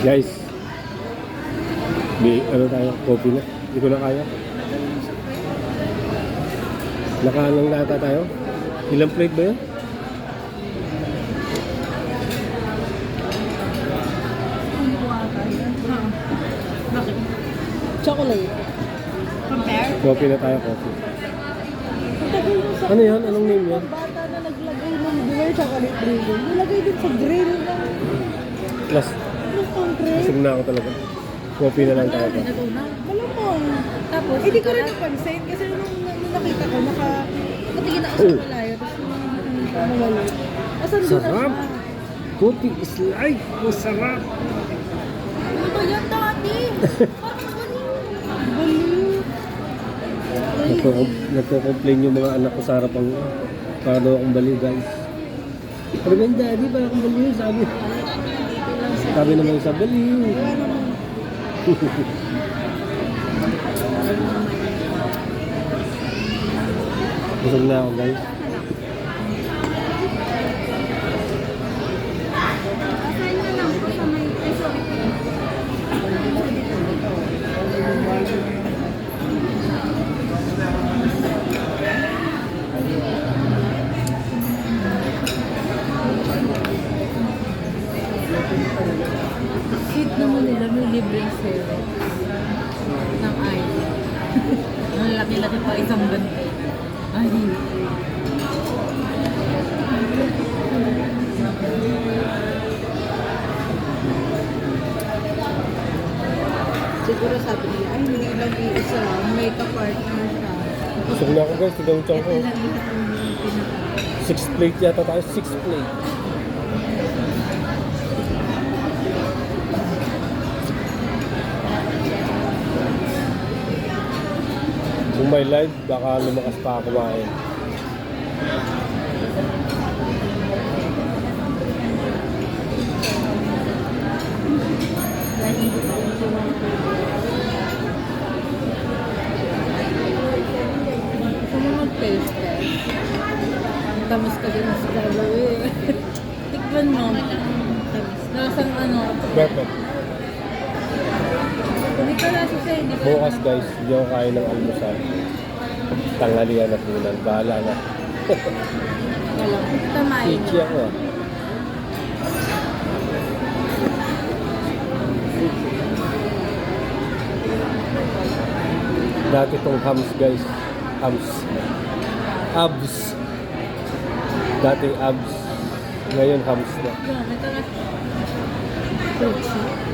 Guys, ano tayo? Coffee na. Hindi ko na kaya. Nakaanong lata tayo? Ilang plate ba yun? Chocolate. Compare? Coffee na tayo, coffee. Ano yan? Anong name yan? Bata na naglagay ng Beware Chocolate Drill. Nilagay din sa grill ng... Plus, busog na ako talaga. Coffee na lang tayo. Malamang. Tapos, hindi ko rin napansin kasi nung nakita ko, nakatingin ako sa malayo. Tapos nawala. Asan doon na Sarap! siya? Coffee is life! Masarap! Ano ba yan, Tati? Baliw. Nagko-complain yung mga anak ko sa harapan ko. Para daw akong baliw, guys. Pero ba yung daddy, para akong baliw, sabi. Sabi naman sa baliw. Busog na ako, guys. Sweet naman nila, may libreng syrup ng ice. Ang laki-laki pa isang ganito. Ay. Siguro sabi nila, ay hindi lang iisa, may ka-partner siya. Busog na ako, guys. Tignan mo tiyan ko. Ito lang yung pinaka. 6 plate yata tayo. 6 plate. Kung may live, baka lumakas pa ako kumain. Gusto mo mag-taste test? Tamis ka din sa strawberry. Tikman mo. Nasang ano? Perfect. Hindi ka nasa siya, hindi ka Bukas, guys, hindi ako kain ng almusal. Tanghalian at ulan. Bahala na. Walang tamayin. Chichi ako, ah. Dati tong hams, guys. Hams. Abs. Dati abs. Ngayon hams na. Yan, ito na. Fruitsy.